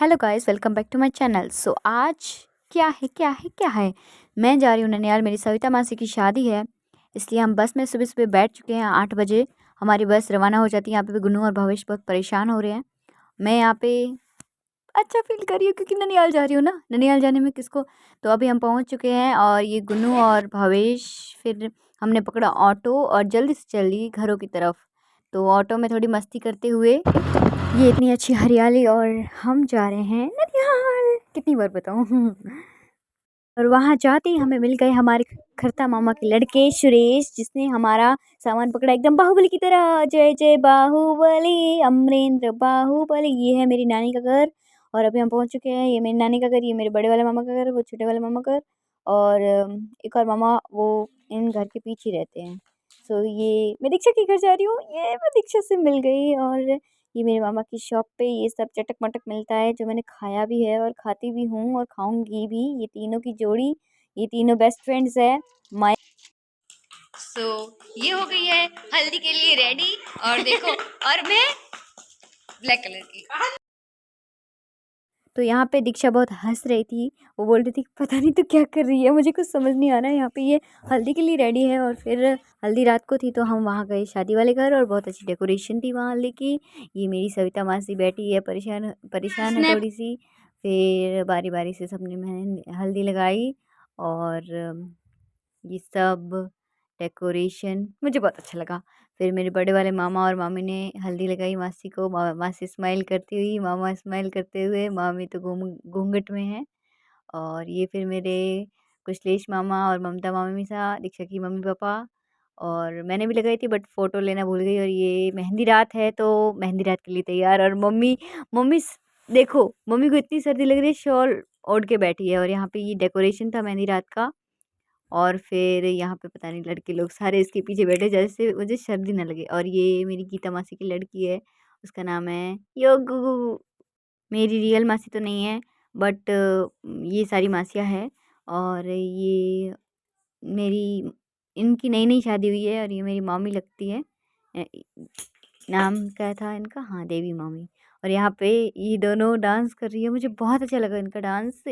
Hello guys, welcome back to my channel. So आज क्या है, मैं जा रही हूँ ननिहाल। मेरी सविता मासी की शादी है, इसलिए हम बस में सुबह सुबह बैठ चुके हैं। 8 बजे हमारी बस रवाना हो जाती है। यहाँ पे गुन्नू और भवेश बहुत परेशान हो रहे हैं। मैं यहाँ पे अच्छा फील कर रही हूँ क्योंकि ननिहाल जा रही हूँ ना। ननिहाल जाने में किसको, तो अभी हम पहुँच चुके हैं और ये गुन्नू और भवेश, फिर हमने पकड़ा ऑटो और जल्दी से चली घरों की तरफ। तो ऑटो में थोड़ी मस्ती करते हुए, ये इतनी अच्छी हरियाली, और हम जा रहे हैं ननिहाल। कितनी बार बताऊँ और वहाँ जाते ही हमें मिल गए हमारे खरता मामा के लड़के सुरेश, जिसने हमारा सामान पकड़ा एकदम बाहुबली की तरह। जय जय बाहुबली, अमरेंद्र बाहुबली। ये है मेरी नानी का घर और अभी हम पहुँच चुके हैं। ये मेरी नानी का घर, ये मेरे बड़े वाले मामा का घर, वो छोटे वाले मामा का घर, और एक और मामा वो इन घर के पीछे रहते हैं। सो ये मैं दीक्षा के घर जा रही हूँ। ये मैं दीक्षा से मिल गई, और ये मेरे मामा की शॉप पे ये सब चटक मटक मिलता है, जो मैंने खाया भी है और खाती भी हूँ और खाऊंगी भी। ये तीनों की जोड़ी, ये तीनों बेस्ट फ्रेंड्स है माय। सो ये हो गई है हल्दी के लिए रेडी, और देखो और मैं ब्लैक कलर की। तो यहाँ पे दीक्षा बहुत हंस रही थी। वो बोल रही थी पता नहीं तो क्या कर रही है, मुझे कुछ समझ नहीं आ रहा है। यहाँ पे ये हल्दी के लिए रेडी है, और फिर हल्दी रात को थी तो हम वहाँ गए शादी वाले घर, और बहुत अच्छी डेकोरेशन थी वहाँ हल्दी की। ये मेरी सविता मासी बैठी है, परेशान परेशान है थोड़ी सी। फिर बारी बारी से सबने मैंने हल्दी लगाई, और ये सब डेकोरेशन मुझे बहुत अच्छा लगा। फिर मेरे बड़े वाले मामा और मामी ने हल्दी लगाई मासी को। मासी स्माइल करती हुई, मामा स्माइल करते हुए, मामी तो घूंघट में है। और ये फिर मेरे कुशलेश मामा और ममता मामी सा, दीक्षा की मम्मी पापा। और मैंने भी लगाई थी बट फ़ोटो लेना भूल गई। और ये मेहंदी रात है तो मेहंदी रात के लिए तैयार। और मम्मी मम्मी स- देखो मम्मी को इतनी सर्दी लग रही है, शॉल ओढ़ के बैठी है। और यहाँ पे ये डेकोरेशन था मेहंदी रात का। और फिर यहाँ पे पता नहीं लड़के लोग सारे इसके पीछे बैठे जैसे मुझे सर्दी ना लगे। और ये मेरी गीता मासी की लड़की है, उसका नाम है योगू। मेरी रियल मासी तो नहीं है, बट ये सारी मासियाँ हैं। और ये मेरी इनकी नई नई शादी हुई है, और ये मेरी मामी लगती है। अ, नाम क्या था इनका, हाँ देवी मामी। और यहाँ पे ये दोनों डांस कर रही है, मुझे बहुत अच्छा लगा इनका डांस।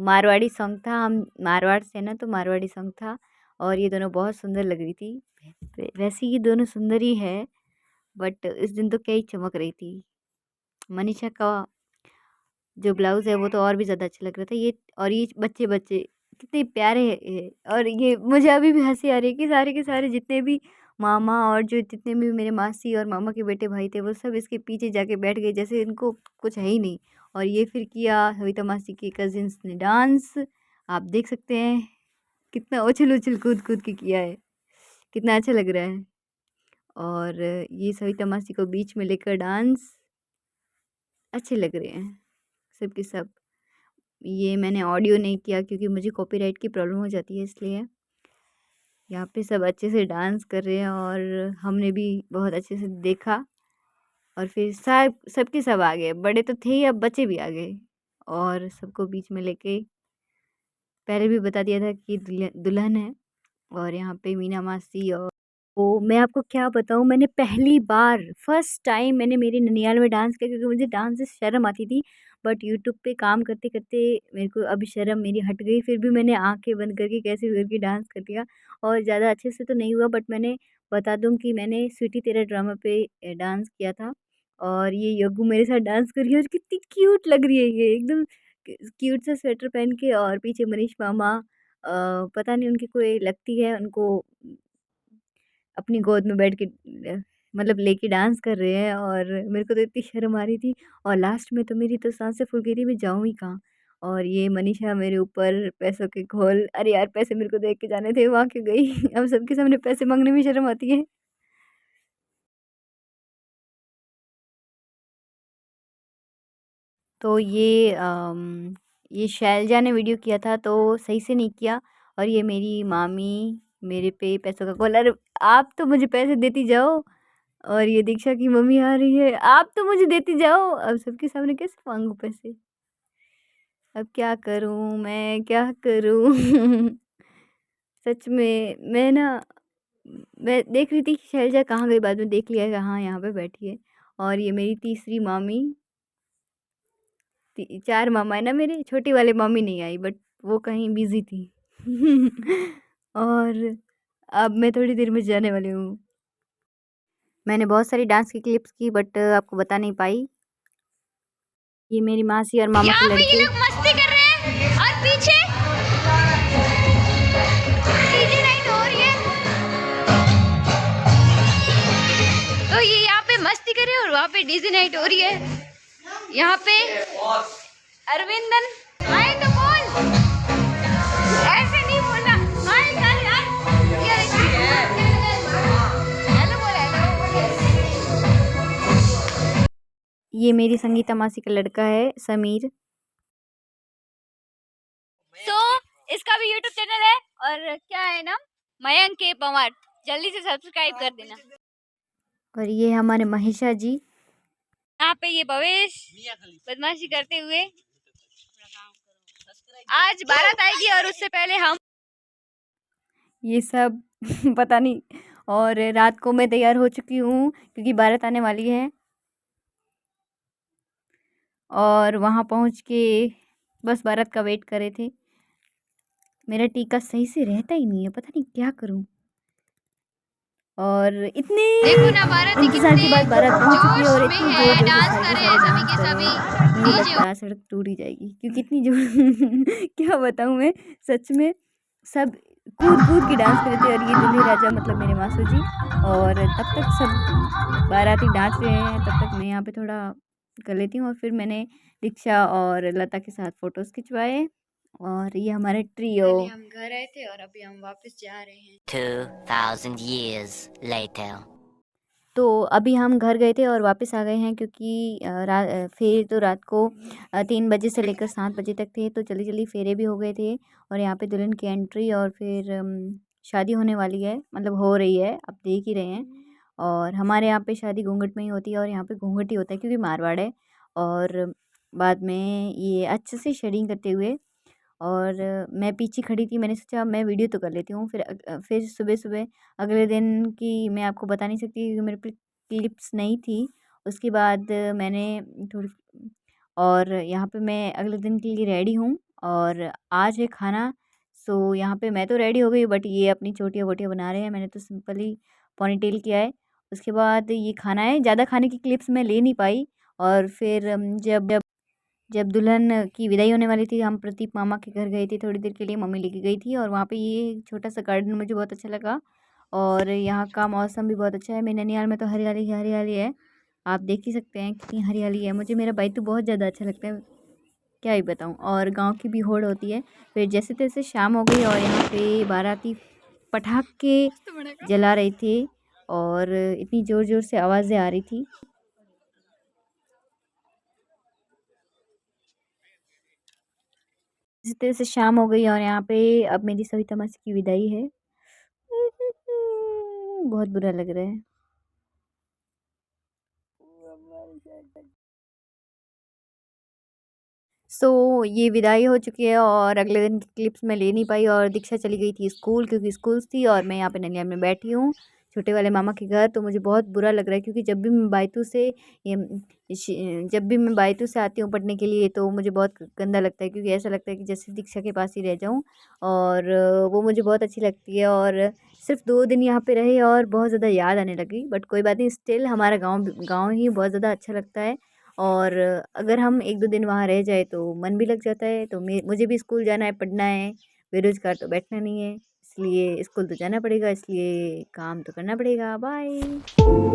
मारवाड़ी सॉन्ग था, हम मारवाड़ से ना, तो मारवाड़ी सॉन्ग था। और ये दोनों बहुत सुंदर लग रही थी। वैसे ये दोनों सुंदर ही है, बट इस दिन तो क्या ही चमक रही थी। मनीषा का जो ब्लाउज़ है वो तो और भी ज़्यादा अच्छा लग रहा था। ये और ये बच्चे बच्चे कितने प्यारे हैं। और ये मुझे अभी भी हंसी आ रही है कि सारे के सारे जितने भी मामा और जो जितने भी मेरे मासी और मामा के बेटे भाई थे, वो सब इसके पीछे जाके बैठ गए जैसे इनको कुछ है ही नहीं। और ये फिर किया सविता मासी के कजिन्स ने डांस, आप देख सकते हैं कितना उछल उछल कूद कूद के किया है, कितना अच्छा लग रहा है। और ये सविता मासी को बीच में लेकर डांस अच्छे लग रहे हैं सब के सब। ये मैंने ऑडियो नहीं किया क्योंकि मुझे कॉपीराइट की प्रॉब्लम हो जाती है, इसलिए यहाँ पे सब अच्छे से डांस कर रहे हैं। और हमने भी बहुत अच्छे से देखा। और फिर सब सबके सब आ गए, बड़े तो थे ही, अब बच्चे भी आ गए। और सबको बीच में लेके पहले भी बता दिया था कि दुल्हन है। और यहाँ पे मीना मासी, और तो मैं आपको क्या बताऊँ, मैंने पहली बार फर्स्ट टाइम मैंने मेरे ननिहाल में डांस किया, क्योंकि मुझे डांस से शर्म आती थी। बट यूट्यूब पे काम करते करते मेरे को अब शर्म मेरी हट गई। फिर भी मैंने आंखें बंद करके कैसे भी करके डांस कर दिया। और ज़्यादा अच्छे से तो नहीं हुआ, बट मैंने बता दूं कि मैंने स्वीटी तेरा ड्रामा पे डांस किया था। और ये योगू मेरे साथ डांस कर रही है, और कितनी क्यूट लग रही है ये एकदम क्यूट सा स्वेटर पहन के। और पीछे मनीष मामा, पता नहीं उनकी कोई लगती है, उनको अपनी गोद में बैठ के मतलब लेके डांस कर रहे हैं। और मेरे को तो इतनी शर्म आ रही थी। और लास्ट में तो मेरी तो सांसें फूल गई थी, मैं जाऊँ ही कहाँ। और ये मनीषा मेरे ऊपर पैसों के घोल, अरे यार पैसे मेरे को देख के जाने थे, वहाँ क्यों गई अब सबके सामने पैसे मांगने में शर्म आती है। तो ये शैलजा ने वीडियो किया था तो सही से नहीं किया। और ये मेरी मामी मेरे पे पैसों का घोल, अरे आप तो मुझे पैसे देती जाओ। और ये दीक्षा की मम्मी आ रही है, आप तो मुझे देती जाओ, अब सबके सामने कैसे मांगू पैसे। अब क्या करूं, मैं क्या करूं सच में मैं ना, मैं देख रही थी कि शैलजा कहाँ गई, बाद में देख लिया कि हाँ यहाँ पे बैठी है। और ये मेरी तीसरी मामी, 4 मामा है ना मेरे, छोटी वाली मामी नहीं आई बट वो कहीं बिज़ी थी। और अब मैं थोड़ी देर में जाने वाली हूँ। मैंने बहुत सारी डांस की क्लिप्स की बट आपको बता नहीं पाई। ये मेरी मासी और मामा के यहाँ पे ये लड़के। लोग मस्ती कर रहे हैं और पीछे डीजे नाइट हो रही है। तो ये यहाँ पे मस्ती कर रहे हैं और वहाँ पे डीजे नाइट हो रही है। यहाँ पे अरविंदन हाय तो बोल, ऐसे नहीं बोलना। हाय कर यार, हेलो बोल हेलो। ये मेरी संगीता मासी का लड़का है समीर। तो इसका भी यूट्यूब चैनल है और क्या है नाम, मयंक के पवार। जल्दी से सब्सक्राइब कर देना। और ये हमारे महेशा जी। यहाँ पे ये भवेश बदमाशी करते हुए, आज बारात आएगी और उससे पहले हम ये सब पता नहीं। और रात को मैं तैयार हो चुकी हूँ क्योंकि बारात आने वाली है। और वहाँ पहुँच के बस बारात का वेट कर रहे थे। मेरा टीका सही से रहता ही नहीं है, पता नहीं क्या करूँ। और इतने देखो ना बाराती इंतज़ार के बाद बारात पहुँच चुकी है और जोश में इतनी है, ज़ोर-ज़ोर से डांस सारे कर के रहे सारे हैं सभी डांस के कर रहे सभी। हैं। मुझे डीजे लगता है सड़क टूट ही जाएगी क्योंकि इतनी जोर क्या बताऊँ मैं, सच में सब कूद-कूद के डांस कर रहे थे। और ये दूल्हे राजा मतलब मेरे मासू जी। और तब तक सब बाराती नाच रहे हैं, तब तक मैं यहाँ पे थोड़ा कर लेती हूँ। और फिर मैंने दीक्षा और लता के साथ फ़ोटोज़ खिंचवाए। और ये हमारे ट्रियो। पहले हम घर आए थे और अभी हम वापस जा रहे हैं। 2000 years later. तो अभी हम घर गए थे और वापस आ गए हैं क्योंकि फेरे तो रात को 3 बजे से लेकर 7 बजे तक थे, तो जल्दी-जल्दी फेरे भी हो गए थे। और यहाँ पे दुल्हन की एंट्री और फिर शादी होने वाली है, मतलब हो रही है, आप देख ही रहे हैं। और हमारे यहाँ पे शादी घूंघट में ही होती है और यहाँ पे घूंघट ही होता है क्योंकि मारवाड़ है। और बाद में ये अच्छे से शेडिंग करते हुए। और मैं पीछे खड़ी थी, मैंने सोचा मैं वीडियो तो कर लेती हूँ। फिर सुबह-सुबह अगले दिन की मैं आपको बता नहीं सकती क्योंकि मेरे पे क्लिप्स नहीं थी। उसके बाद मैंने थोड़ी, और यहाँ पे मैं अगले दिन के लिए रेडी हूँ और आज है खाना। सो यहाँ पे मैं तो रेडी हो गई बट ये अपनी चोटियाँ-वोटियाँ बना रहे हैं। मैंने तो सिंपली पोनीटेल किया है। उसके बाद ये खाना है, ज़्यादा खाने की क्लिप्स मैं ले नहीं पाई। और फिर जब दुल्हन की विदाई होने वाली थी, हम प्रतीक मामा के घर गए थे थोड़ी देर के लिए, मम्मी लेके गई थी। और वहाँ पे ये छोटा-सा गार्डन मुझे बहुत अच्छा लगा। और यहाँ का मौसम भी बहुत अच्छा है। मेरे नैनीताल में तो हरियाली ही हरियाली है। आप देख ही सकते हैं कितनी हरियाली है। मुझे मेरा बैतू बहुत ज़्यादा अच्छा लगता है, क्या ही बताऊँ। और गाँव की भी होड़ होती है। फिर जैसे-तैसे शाम हो गई और यहाँ पे बाराती पटाखे जला रहे थे और इतनी ज़ोर-ज़ोर से आवाज़ें आ रही थी। जिस तरह से शाम हो गई और यहाँ पे अब मेरी सविता मासी की विदाई है। बहुत बुरा लग रहा है। ये विदाई हो चुकी है और अगले दिन की क्लिप्स मैं ले नहीं पाई। और दीक्षा चली गई थी स्कूल क्योंकि स्कूल्स थी और मैं यहाँ पे ननियाल में बैठी हूँ छोटे वाले मामा के घर। तो मुझे बहुत बुरा लग रहा है क्योंकि जब भी मैं बायतू से आती हूँ पढ़ने के लिए तो मुझे बहुत गंदा लगता है क्योंकि ऐसा लगता है कि जैसे दीक्षा के पास ही रह जाऊँ। और वो मुझे बहुत अच्छी लगती है। और सिर्फ 2 दिन यहाँ पे रहे और बहुत ज़्यादा याद आने लगी, बट कोई बात नहीं, स्टिल हमारा गाँव ही बहुत ज़्यादा अच्छा लगता है। और अगर हम 1-2 दिन वहाँ रह जाए तो मन भी लग जाता है। तो मुझे भी स्कूल जाना है, पढ़ना है, बेरोज़गार तो बैठना नहीं है, इसलिए स्कूल तो जाना पड़ेगा, इसलिए काम तो करना पड़ेगा। बाय।